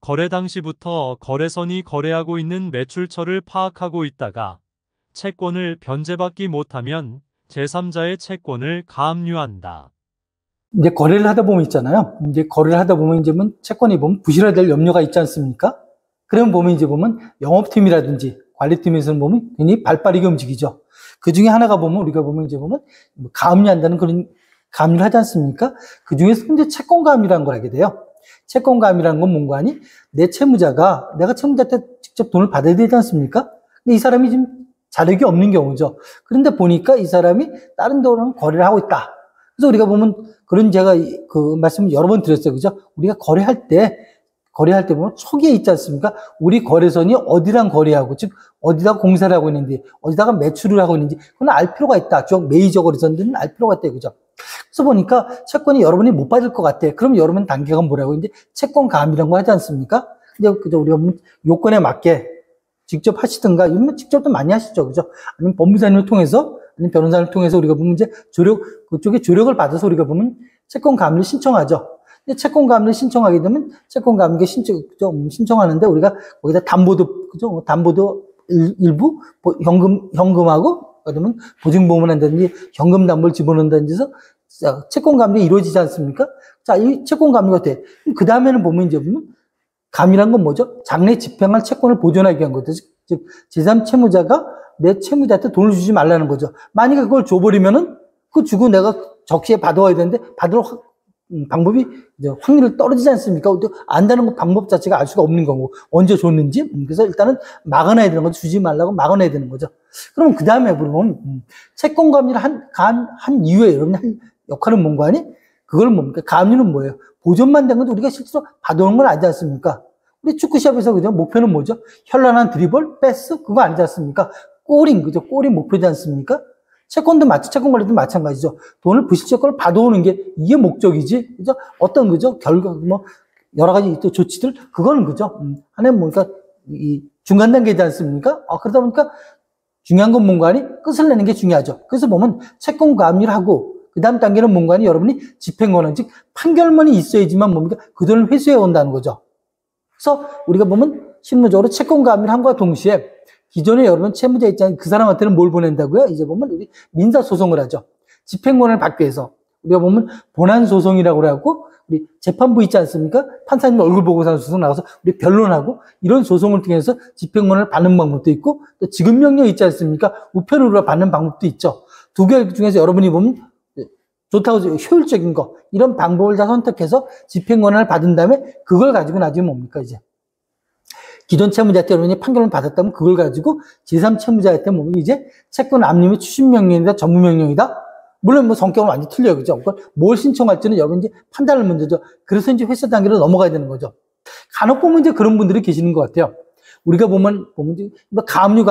거래 당시부터 거래선이 거래하고 있는 매출처를 파악하고 있다가 채권을 변제받기 못하면 제3자의 채권을 가압류한다. 이제 거래를 하다 보면 있잖아요. 이제 거래를 하다 보면 이제 채권이 보면 부실화될 염려가 있지 않습니까? 그러면 보면 이제 보면 영업팀이라든지 관리팀에서는 보면 괜히 발빠르게 움직이죠. 그 중에 하나가 보면 우리가 보면 이제 보면 가압류한다는 그런 가압류를 하지 않습니까? 그 중에서 이제 채권 가압류라는 걸 하게 돼요. 채권 가압류라는 건 뭔가 하니 내 채무자가 내가 채무자한테 직접 돈을 받아야 되지 않습니까? 근데 이 사람이 지금 자력이 없는 경우죠. 그런데 보니까 이 사람이 다른 데랑 거래를 하고 있다. 그래서 우리가 보면 그런 제가 그 말씀을 여러 번 드렸어요. 그죠? 우리가 거래할 때 보면 초기에 있지 않습니까? 우리 거래선이 어디랑 거래하고, 즉, 어디다 공사를 하고 있는지, 어디다가 매출을 하고 있는지, 그건 알 필요가 있다. 메이저 거래선들은 알 필요가 있다. 그죠? 그래서 보니까 채권이 여러분이 못 받을 것 같아. 그럼 여러분 단계가 뭐라고? 이제 채권 가압류라는 거 하지 않습니까? 이제 그죠? 우리가 요건에 맞게 직접 하시든가, 이런 직접도 많이 하시죠. 그죠? 아니면 법무사님을 통해서, 아니면 변호사를 통해서 우리가 보면 이제 그쪽에 조력을 받아서 우리가 보면 채권 가압류를 신청하죠. 근데 채권 가압류를 신청하게 되면 채권 가압류 신청하는데 우리가 거기다 담보도, 그죠? 담보도 일부, 현금하고, 그러면 보증보험을 한다든지 현금 담보를 집어넣는다든지 해서 채권 가압류가 이루어지지 않습니까? 자, 이 채권 가압류가 돼. 그 다음에는 보면 이제 보면 가압류란 건 뭐죠? 장래 집행할 채권을 보존하기 위한 거죠. 즉, 제3채무자가 내 채무자한테 돈을 주지 말라는 거죠. 만약에 그걸 줘버리면은 그거 주고 내가 적시에 받아와야 되는데 받을 방법이 이제 확률이 떨어지지 않습니까? 안다는 거 방법 자체가 알 수가 없는 거고 언제 줬는지. 그래서 일단은 막아놔야 되는 거죠. 주지 말라고 막아놔야 되는 거죠. 그럼 그 다음에 보면 채권 가압류를 한 이후에 여러분이 한 역할은 뭔가 하니? 그걸 뭡니까? 가압류는 뭐예요? 보존만 된 건데 우리가 실제로 받아오는 건 아니지 않습니까? 우리 축구시합에서 그죠? 목표는 뭐죠? 현란한 드리블, 패스, 그거 아니지 않습니까? 골인, 그죠? 골이 목표지 않습니까? 채권 관리도 마찬가지죠. 돈을 부실채권을 받아오는 게 이게 목적이지, 그죠? 어떤, 그죠? 결과, 여러 가지 또 조치들, 그거는 그죠? 하나는 뭔가, 이 중간 단계이지 않습니까? 그러다 보니까 중요한 건 뭔가 하니 끝을 내는 게 중요하죠. 그래서 보면 채권 가압류를 하고, 그 다음 단계는 뭔가 하니 여러분이 집행권은, 즉, 판결문이 있어야지만 뭡니까? 그 돈을 회수해 온다는 거죠. 그래서 우리가 보면 실무적으로 채권 가압류를 함과 동시에 기존에 여러분 채무자 입장에 그 사람한테는 뭘 보낸다고요? 이제 보면 우리 민사소송을 하죠. 집행권을 받기 위해서. 우리가 보면 본안소송이라고 그래갖고 우리 재판부 있지 않습니까? 판사님 얼굴 보고서 소송 나가서 우리 변론하고 이런 소송을 통해서 집행권을 받는 방법도 있고 또 지급명령 있지 않습니까? 우편으로 받는 방법도 있죠. 두 개 중에서 여러분이 보면 좋다고 효율적인 거 이런 방법을 다 선택해서 집행권을 받은 다음에 그걸 가지고 나중에 뭡니까 이제 기존 채무자한테 여러분이 판결을 받았다면 그걸 가지고 제3채무자한테 뭐 이제 채권 압류 및 추심명령이다 전무명령이다. 물론 성격은 완전히 틀려요. 그죠? 그걸 뭘 신청할지는 여러분이 이제 판단을 문제죠. 그래서 이제 회사 단계로 넘어가야 되는 거죠. 간혹 보면 이제 그런 분들이 계시는 것 같아요. 우리가 보면 이제 가압류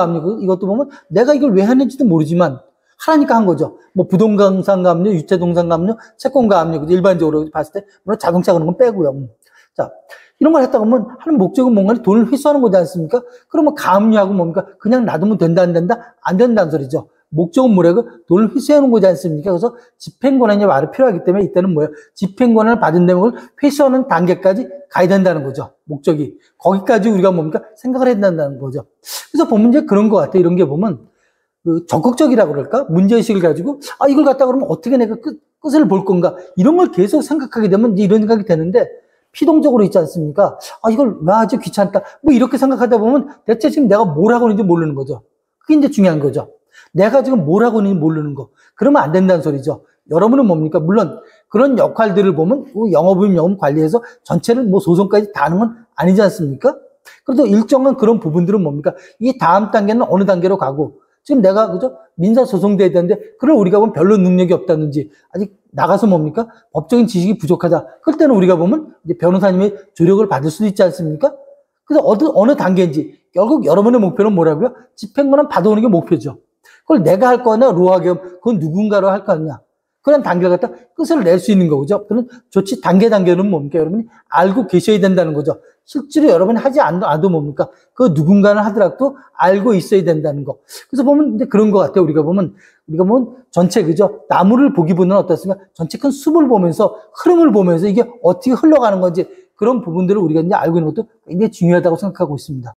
이것도 보면 내가 이걸 왜 하는지도 모르지만 하라니까 한 거죠. 부동산 가압류, 유체동산 가압류, 채권 가압류 일반적으로 봤을 때 물론 자동차 그런 건 빼고요. 자. 이런 걸 했다가 보면 하는 목적은 뭔가 돈을 회수하는 거지 않습니까? 그러면 가압류하고 뭡니까? 그냥 놔두면 된다, 안 된다? 안 된다는 소리죠. 목적은 뭐라고? 돈을 회수하는 거지 않습니까? 그래서 집행권이 말이 필요하기 때문에 이때는 뭐예요? 집행권을 받은 다음에 그걸 회수하는 단계까지 가야 된다는 거죠. 목적이. 거기까지 우리가 뭡니까? 생각을 해야 된다는 거죠. 그래서 보면 이제 그런 것 같아요. 이런 게 보면 적극적이라고 그럴까? 문제의식을 가지고 이걸 갖다 그러면 어떻게 내가 끝을 볼 건가? 이런 걸 계속 생각하게 되면 이제 이런 생각이 되는데 피동적으로 있지 않습니까? 이걸 왜 아주 귀찮다. 이렇게 생각하다 보면 대체 지금 내가 뭘 하고 있는지 모르는 거죠. 그게 이제 중요한 거죠. 내가 지금 뭘 하고 있는지 모르는 거. 그러면 안 된다는 소리죠. 여러분은 뭡니까? 물론 그런 역할들을 보면 영업이익 관리해서 전체를 소송까지 다 하는 건 아니지 않습니까? 그래도 일정한 그런 부분들은 뭡니까? 이 다음 단계는 어느 단계로 가고 지금 내가 그죠? 민사소송돼야 되는데 그걸 우리가 보면 별로 능력이 없다든지 아직 나가서 뭡니까? 법적인 지식이 부족하다. 그럴 때는 우리가 보면 이제 변호사님의 조력을 받을 수도 있지 않습니까? 그래서 어느 단계인지 결국 여러분의 목표는 뭐라고요? 집행권은 받아오는 게 목표죠. 그걸 내가 할 거냐 로하게 그건 누군가로 할 거냐. 그런 단계를 갖다 끝을 낼 수 있는 거죠. 그런 조치 단계는 뭡니까? 여러분이 알고 계셔야 된다는 거죠. 실제로 여러분이 하지 않아도 뭡니까? 그 누군가는 하더라도 알고 있어야 된다는 거. 그래서 보면 이제 그런 것 같아요. 우리가 보면 전체 그죠? 나무를 보기보다는 어떻습니까? 전체 큰 숲을 보면서 흐름을 보면서 이게 어떻게 흘러가는 건지 그런 부분들을 우리가 이제 알고 있는 것도 굉장히 중요하다고 생각하고 있습니다.